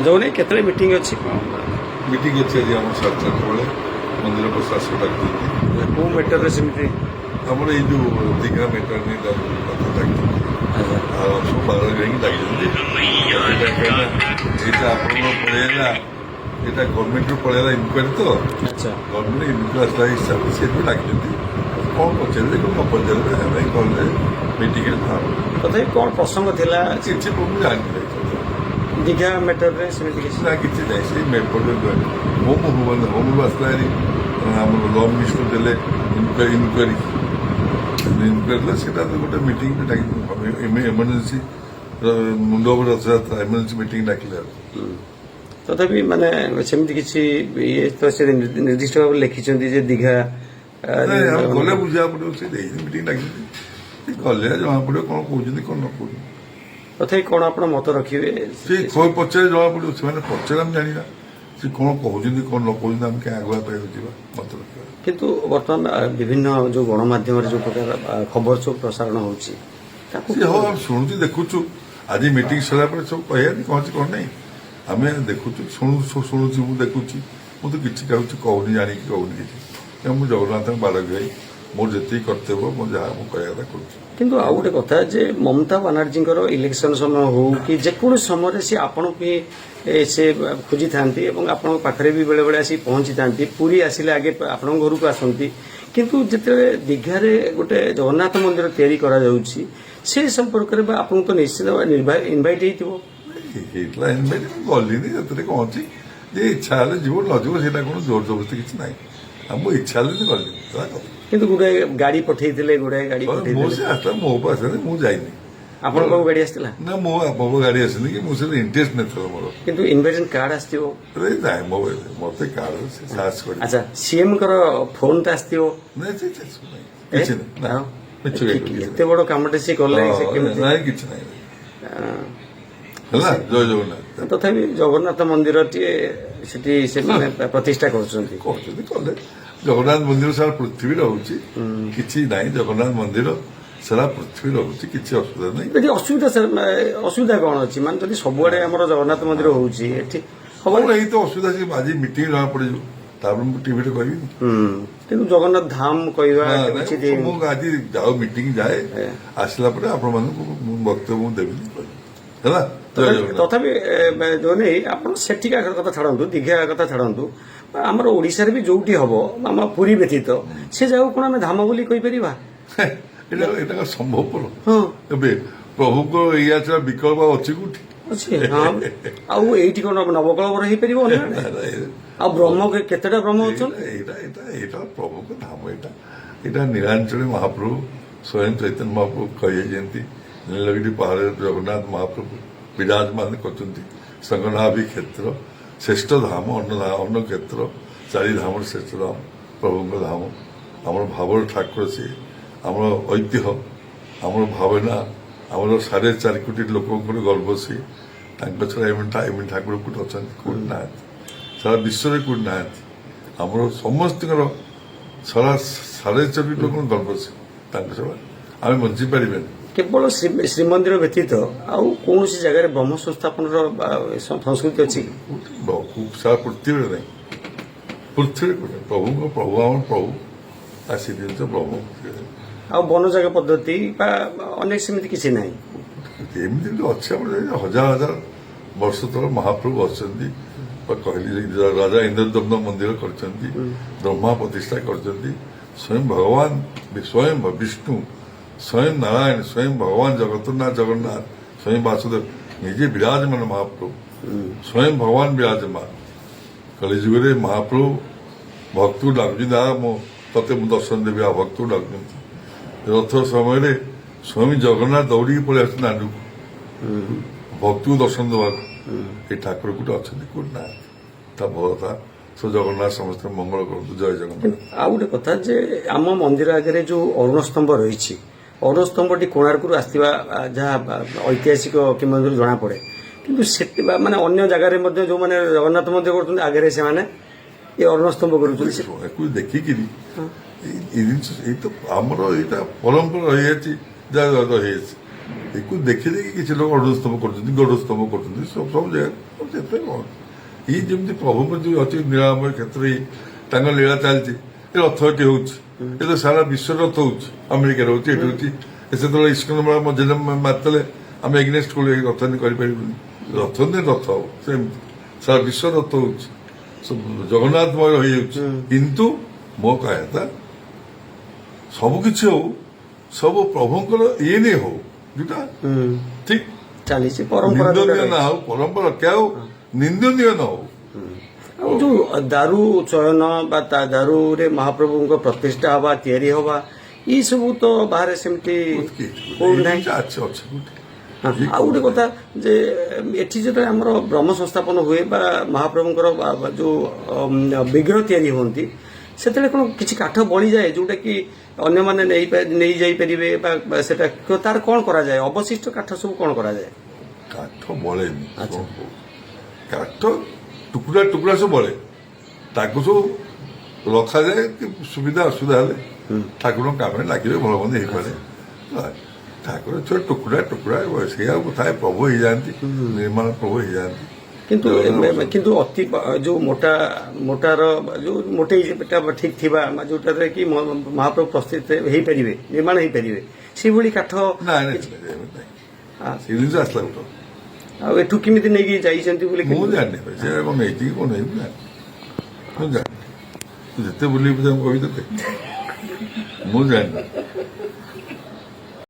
ଯୋଉନେ କେତେବେଳେ ମିଟିଂ ଅଛି ମିଟିଂ ଅଛି ଆଜି ଆମ 7:30 ବେଳେ ମନ୍ଦିର ପ୍ରଶାସକ ଡାକିଛନ୍ତି। କୋଉ ମ୍ୟାଟରରେ ସେମିତି ଆମର ଏଇ ଯୋଉ ଦୀଘା ମେଟର ନେଇ କଥା ଡାକିଛନ୍ତି ଆଉ ସବୁ ବାହାର ଯାଇକି ଡାକିଛନ୍ତି। ଏଇଟା ଆପଣଙ୍କର ପଳେଇଲା, ଏଇଟା ଗଭର୍ଣ୍ଣମେଣ୍ଟରୁ ପଳେଇଲା ଇନକ୍ୱାରି ତ ଆଚ୍ଛା ଗଭର୍ଣ୍ଣମେଣ୍ଟ ଇନକ୍ୱାରି ଆସିଲା ହିସାବରେ ସେଇଠୁ ଡାକିଛନ୍ତି। କ'ଣ ପଚାରିଲେ କ'ଣ ନ ପଚାରିଲେ ଆମେ ଗଲେ ମିଟିଂରେ ବାହାର ତଥାପି କ'ଣ ପ୍ରସଙ୍ଗ ଥିଲା କିଛି ମୁଁ ଜାଣିନି ଦୀଘା ମ୍ୟାଟରରେ ସେମିତି କିଛି ନା କିଛି ନାହିଁ। ସେଇ ହୋମରୁ ଆସିଲା ହେରି ଆମର ଲ ମିନିଷ୍ଟର ଦେଲେ ଇନକ୍ୱାରି ଦେଲେ ସେଟା ଗୋଟେ ମିଟିଂ ଏମର୍ଜେନ୍ସି ମୁଣ୍ଡ ଉପରେ ରଥଯାତ୍ରା ଏମର୍ଜେନ୍ସି ମିଟିଂ ଡାକିଲେ। ତଥାପି ମାନେ ସେମିତି କିଛି ଇଏ ତ ସେ ନିର୍ଦ୍ଦିଷ୍ଟ ଭାବରେ ଲେଖିଛନ୍ତି ଯେ ଦୀଘା ଗଲେ ବୁଝିବାକୁ ପଡ଼ିବ। ସେ ଦେଇଛନ୍ତି ମିଟିଂ ଡାକିଛନ୍ତି, ଗଲେ ଜଣା ପଡ଼ିବ କ'ଣ କହୁଛନ୍ତି କ'ଣ ନ କହୁଛନ୍ତି। ତଥାପି କ'ଣ ଆପଣ ମତ ରଖିବେ ସେ ପଚାରେ ଜଣା ପଡ଼ିବ। ସେମାନେ ପଚାରେ ଆମେ ଜାଣିବା ସେ କ'ଣ କହୁଛନ୍ତି କ'ଣ ନ କହୁଛନ୍ତି। ଆମେ କାହିଁ ଆଗୁଆ ପାଇବାକୁ ଯିବା ମତ ରଖିବା। କିନ୍ତୁ ବର୍ତ୍ତମାନ ବିଭିନ୍ନ ଯୋଉ ଗଣମାଧ୍ୟମରେ ଯୋଉ ପ୍ରକାର ଖବର ସବୁ ପ୍ରସାରଣ ହଉଛି ତାକୁ ସେ ହଉ ଆମେ ଶୁଣୁଛୁ ଦେଖୁଛୁ। ଆଜି ମିଟିଂ ସରିଲା ପରେ ସବୁ କହିବାନି କ'ଣ ଅଛି କ'ଣ ନାହିଁ। ଆମେ ଦେଖୁଛୁ ଶୁଣୁଛୁ ମୁଁ ଦେଖୁଛି। ମୁଁ ତ କିଛି କାହାକୁ କହୁନି, ଜାଣିକି କହୁନି କିଛି। ମୁଁ ଜଗନ୍ନାଥଙ୍କ ବାଲକ ଭାଇ, ମୋର ଯେତିକି କର୍ତ୍ତବ୍ୟ ମୁଁ ଯାହା ମୁଁ କହିବା କଥା କରୁଛି। କିନ୍ତୁ ଆଉ ଗୋଟେ କଥା ଯେ ମମତା ବାନାର୍ଜୀଙ୍କର ଇଲେକ୍ସନ ସମୟ ହଉ କି ଯେକୌଣସି ସମୟରେ ସେ ଆପଣଙ୍କୁ ହିଁ ସେ ଖୋଜିଥାନ୍ତି ଏବଂ ଆପଣଙ୍କ ପାଖରେ ବି ବେଳେବେଳେ ଆସି ପହଞ୍ଚିଥାନ୍ତି। ପୁରୀ ଆସିଲେ ଆଗେ ଆପଣଙ୍କ ଘରକୁ ଆସନ୍ତି। କିନ୍ତୁ ଯେତେବେଳେ ଦୀଘାରେ ଗୋଟେ ଜଗନ୍ନାଥ ମନ୍ଦିର ତିଆରି କରାଯାଉଛି ସେ ସମ୍ପର୍କରେ ବା ଆପଣଙ୍କୁ ତ ନିଶ୍ଚିତ ଇନଭାଇଟ୍ ହେଇଥିବ। ହେଇଥିଲା ଇନଭାଇଟ୍, ମୁଁ ଗଲିନି। ସେଥିରେ କ'ଣ ଅଛି ଯେ ଇଚ୍ଛା ହେଲେ ଯିବ ନ ଯିବ ସେଇଟା କ'ଣ ଜୋର ଜବରଦସ୍ତି କିଛି ନାହିଁ। ଆଉ ମୁଁ ଇଚ୍ଛା ହେଲେ ଗଲିନି କଥା। କିନ୍ତୁ ଗୁଡ଼ାଏ ଗାଡ଼ି ପଠେଇଥିଲେ, ଗୁଡ଼ାଏ ଗାଡ଼ି ମୁଁ ପଠେଇଥିଲେ। ସେ ଆସିଲା ମୋ ପାଖରେ ମୁଁ ଯାଇନି। ଆପଣଙ୍କ ପାଖକୁ ଗାଡ଼ି ଆସିଥିଲା ନା ମୋ ବାପା ଗାଡ଼ି ଆସିନି କି ମୁଁ ସେଥିରେ ଇଣ୍ଟରେଷ୍ଟ ନଥିଲା ମୋର। କିନ୍ତୁ ଇନଭାଇଟେସନ କାର୍ଡ ଆସିଥିବ। ନାଇଁ ମୋ ମତେ କାର୍ଡ ସାହସ କରି ଆଚ୍ଛା ସିଏମଙ୍କର ଫୋନଟା ଆସିଥିବ। ନାଇଁ କିଛି ନାହିଁ। ଏତେ ବଡ଼ କାମଟେ ସେ କଲେ ସେ କେମିତି ନାଇଁ କିଛି ନାହିଁ ହେଲା। ଜୟ ଜଗନ୍ନାଥ। ତଥାପି ଜଗନ୍ନାଥ ମନ୍ଦିରଟିଏ ସେଠି ସେମାନେ ପ୍ରତିଷ୍ଠା କରୁଛନ୍ତି କଲେ ଜଗନ୍ନାଥ ମନ୍ଦିର ସାରା ପୃଥିବୀ ରହୁଛି, କିଛି ନାହିଁ। ଜଗନ୍ନାଥ ମନ୍ଦିର ସାରା ପୃଥିବୀ ରହୁଛି, କିଛି ଅସୁବିଧା ନାହିଁ। ଏଠି ଅସୁବିଧା କ'ଣ ଅଛି? ମାନେ ଯଦି ସବୁଆଡେ ଆମର ଜଗନ୍ନାଥ ମନ୍ଦିର ହଉଛି ଏଠି ହବ ଏଇ ତ ଅସୁବିଧା। ଆଜି ମିଟିଂ ଜଣା ପଡିଯିବ, ତାପରେ ମୁଁ ଟିଭିରେ କହିବିନି। କିନ୍ତୁ ଜଗନ୍ନାଥ ଧାମ କହିବା ମୁଁ ଆଜି ଯାଉ ମିଟିଂ ଯାଏ, ଆସିଲା ପରେ ଆପଣମାନଙ୍କୁ ବକ୍ତବ୍ୟ ମୁଁ ଦେବିନି ହେଲା। ତଥାପି ଯୋଉ ନେଇ ଆପଣ ସେଠିକା କଥା ଛାଡ଼ନ୍ତୁ, ଦୀଘା କଥା ଛାଡ଼ନ୍ତୁ, ଆମର ଓଡ଼ିଶାରେ ବି ଯୋଉଠି ହବ ଆମ ପୁରୀ ବ୍ୟତୀତ ସେ ଜାଗାକୁ କ'ଣ ଆମେ ଧାମ ବୋଲି କହିପାରିବା? ଏଇଟା ସମ୍ଭବପର ଏବେ ପ୍ରଭୁଙ୍କ ଏଇଆ ଛଡା ବିକଳ୍ପ ଅଛି କୋଉଠି? ଅଛି ଆଉ ଏଇଠି କ'ଣ ନବକଳବର ହେଇପାରିବ? ଆଉ ବ୍ରହ୍ମ କେତେଟା ବ୍ରହ୍ମ ଅଛନ୍ତି? ଏଇଟା ପ୍ରଭୁଙ୍କ ଧାମ। ଏଇଟା ନୀଳାଞ୍ଚଳ ମହାପ୍ରଭୁ ସ୍ୱୟଂ ଚୈତନ୍ୟ ମହାପ୍ରଭୁ କହିଯାଇଛନ୍ତି। ନୀଳଗିରି ପାହାଡ଼ରେ ଜଗନ୍ନାଥ ମହାପ୍ରଭୁ ବିରାଜମାନ କରୁଛନ୍ତି। ସଂଗନାଭି କ୍ଷେତ୍ର ଶ୍ରେଷ୍ଠ ଧାମ, ଅନ୍ନ କ୍ଷେତ୍ର, ଚାରି ଧାମର ଶ୍ରେଷ୍ଠ ଧାମ ପ୍ରଭୁଙ୍କ ଧାମ। ଆମର ଭାବର ଠାକୁର ସିଏ, ଆମର ଐତିହ୍ୟ, ଆମର ଭାବନା, ଆମର 4.5 କୋଟି ଲୋକଙ୍କର ଗର୍ବ ସିଏ। ତାଙ୍କ ଛଡ଼ା ଏମିତି ଠାକୁର କୋଉଠି ଅଛନ୍ତି? କୋଉଠି ନାହାନ୍ତି, ସାରା ବିଶ୍ୱରେ କୋଉଠି ନାହାନ୍ତି। ଆମର ସମସ୍ତଙ୍କର ସାରା 4.5 କୋଟି ଲୋକଙ୍କର ଗର୍ବ ସିଏ। ତାଙ୍କ ଛଡ଼ା ଆମେ ବଞ୍ଚିପାରିବେନି। କେବଳ ଶ୍ରୀମନ୍ଦିର ବ୍ୟତୀତ ଆଉ କୌଣସି ଜାଗାରେ ବ୍ରହ୍ମ ସଂସ୍ଥାପନର ସଂସ୍କୃତି ଅଛି? ସାରା ପୃଥିବୀରେ ନାହିଁ। ପୃଥିବୀରେ ପ୍ରଭୁଙ୍କ ପ୍ରଭୁ ଆମର ପ୍ରଭୁ ଆସି ଜିନିଷ ବ୍ରହ୍ମ। ଆଉ ବନଜାଗ ପଦ୍ଧତି ବା ଅନେକ ସେମିତି କିଛି ନାହିଁ। ଏମିତି ଅଛି ଆମର ହଜାର ହଜାର ବର୍ଷ ତଳେ ମହାପ୍ରଭୁ ଅଛନ୍ତି। କହିଲି ରାଜା ଇନ୍ଦ୍ରଦମ୍ନ ମନ୍ଦିର କରିଛନ୍ତି, ବ୍ରହ୍ମା ପ୍ରତିଷ୍ଠା କରିଛନ୍ତି। ସ୍ୱୟଂ ଭଗବାନ, ସ୍ୱୟଂ ବିଷ୍ଣୁ, ସ୍ୱୟଂ ନାରାୟଣ, ସ୍ୱୟଂ ଭଗବାନ ଜଗନ୍ନାଥ, ସ୍ୱୟଂ ବାସୁଦେବ ନିଜେ ବିରାଜମାନ ମହାପ୍ରଭୁ, ସ୍ୱୟଂ ଭଗବାନ ବିରାଜମାନ। କଳିଯୁଗରେ ମହାପ୍ରଭୁ ଭକ୍ତକୁ ଡାକୁଛନ୍ତି, ତତେ ମୁଁ ଦର୍ଶନ ଦେବି। ଆଉ ଭକ୍ତକୁ ଡାକୁଛନ୍ତି। ରଥ ସମୟରେ ସ୍ୱାମୀ ଜଗନ୍ନାଥ ଦୌଡ଼ିକି ପଳେଇ ଆସୁଛନ୍ତି ଦାଣ୍ଡକୁ ଭକ୍ତକୁ ଦର୍ଶନ ଦେବାକୁ। ଏଇ ଠାକୁର କୋଉଠି ଅଛନ୍ତି? କୋଉଠି ନାହାନ୍ତି। ତା ଭଗବତା ଜଗନ୍ନାଥ ସମସ୍ତେ ମଙ୍ଗଳ କରନ୍ତୁ। ଜୟ ଜଗନ୍ନାଥ। ଆଉ ଗୋଟେ କଥା ଯେ ଆମ ମନ୍ଦିର ଆଗରେ ଯୋଉ ଅରୁଣ ସ୍ତମ୍ଭ ରହିଛି, ଅରୁଣ ସ୍ତମ୍ଭଟି କୋଣାର୍କରୁ ଆସିଥିବା ଯାହା ଐତିହାସିକ କିମ୍ବଦନ୍ତୀ ଜଣାପଡ଼େ। କିନ୍ତୁ ସେଠି ମାନେ ଅନ୍ୟ ଜାଗାରେ ମଧ୍ୟ ଯୋଉମାନେ ଜଗନ୍ନାଥ ମନ୍ଦିର କରୁଛନ୍ତି ଆଗରେ ସେମାନେ ଏ ଅରୁଣ ସ୍ତମ୍ଭ କରୁଛନ୍ତି। ଦେଖିକିରି ଏଇ ଜିନିଷ ଏଇ ତ ଆମର ଏଇଟା ପରମ୍ପରା ରହିଯାଇଛି, ଯାହା ରହିଯାଇଛି। ଏକୁ ଦେଖି ଦେଖି କିଛି ଲୋକ ଅର୍ଣ୍ଣସ୍ତମ୍ଭ କରୁଛନ୍ତି ଗଡ଼ସ୍ତମ୍ଭ କରୁଛନ୍ତି ସବୁ ସବୁ ଜାଗାରେ ଯେତେ କଣ ଇଏ ଯେମିତି ପ୍ରଭୁଙ୍କ ଯୋଉ ଅଛି ନୀଳାମୟ କ୍ଷେତ୍ରରେ ତାଙ୍କ ଲୀଳା ଚାଲିଛି ଏ ରଥ ଏଠି ହଉଛି ଏ ତ ସାରା ବିଶ୍ୱର ରଥ ହଉଛି ଆମେରିକାରେ ହଉଛି ଏଠି ହଉଛି ସେତେବେଳେ ଇସ୍କନ ମେଳା ମଝିରେ ମାରିଥିଲେ ଆମେ ଏଗନେଷ୍ଟ କଲୁ ଏଇ ରଥ କରିପାରିବୁନି ରଥ ନୁହେଁ ରଥ ହବ ସେମିତି ସାରା ବିଶ୍ୱ ରଥ ହଉଛି ସବୁ ଜଗନ୍ନାଥମୟ ହେଇଯାଉଛି କିନ୍ତୁ ମୋ କହିବା କଥା ସବୁ କିଛି ହଉ ସବୁ ପ୍ରଭୁଙ୍କର ଇଏ ନେଇ ହଉ ଯୋଉଟା ଠିକ ଚାଲିଛି ପରମ୍ପରା ଯୋଉଟା ନିନ୍ଦନୀୟ ନା ରହିଛି। ହଉ ପରମ୍ପରା କେ ହଉ ନିନ୍ଦନୀୟ ନ ହଉ ଆଉ ଯୋଉ ଦାରୁ ଚୟନ ବା ତା ଦାରୁରେ ମହାପ୍ରଭୁଙ୍କ ପ୍ରତିଷ୍ଠା ହବା ତିଆରି ହବା ଏଇ ସବୁ ତ ବାହାରେ ସେମିତି କୋଉଠି ନାହିଁ। ଅଛି ଅଛି ହଁ, ଆଉ ଗୋଟେ କଥା ଯେ ଏଠି ଯେତେବେଳେ ଆମର ବ୍ରହ୍ମ ସଂସ୍ଥାପନ ହୁଏ ବା ମହାପ୍ରଭୁଙ୍କର ଯୋଉ ବିଗ୍ରହ ତିଆରି ହୁଅନ୍ତି ସେତେବେଳେ କଣ କିଛି କାଠ ବଳିଯାଏ ଯୋଉଟା କି ଅନ୍ୟମାନେ ନେଇ ଯାଇପାରିବେ ବା ସେଟା ତାର କଣ କରାଯାଏ ଅବଶିଷ୍ଟ କାଠ ସବୁ କଣ କରାଯାଏ? କାଠ ବଳେନି ଆଚ୍ଛା। କାଠ ଟୁକୁଡ଼ା ଟୁକୁଡ଼ା ସବୁ ବଳେ ତାକୁ ସବୁ ରଖାଯାଏ କି ସୁବିଧା ଅସୁବିଧା ହେଲେ ଠାକୁରଙ୍କ କାମରେ ଲାଗିବେ ଭଲ ମନ୍ଦ ହେଇପାରେ ଠାକୁର ଛୁଆ ଟୁକୁଡ଼ା ଟୁକୁଡ଼ା ସେଇଆକୁ ଥାଏ ପ୍ରଭୁ ହେଇଯାଆନ୍ତି ନିର୍ମାଣ ପ୍ରଭୁ ହେଇଯାଆନ୍ତି କିନ୍ତୁ ଅତି ଯୋଉ ମୋଟାର ଯୋଉ ମୋଟେଇଟା ଠିକ ଥିବା ଯୋଉଟାରେ କି ମହାପ୍ରଭୁ ପ୍ରସ୍ତୁତ ହେଇପାରିବେ ନିର୍ମାଣ ହେଇପାରିବେ ସେଇଭଳି କାଠ ନାଇଁ ଆ- ସେ ଜିନିଷ ଆସିଲା ଗୋଟେ ଆଉ ଏଠୁ କେମିତି ନେଇକି ଯାଇଛନ୍ତି ବୋଲି ମୁଁ ଜାଣିନି ଭାଇ ସେ କଣ ନେଇଛି କି କଣ ନେଇଛି ଜାଣିନି ମୁଁ ଜାଣିନି ତୁ ଯେତେ ବୁଲିବୁ ମୁଁ କହିବି ତତେ ମୁଁ ଜାଣିନି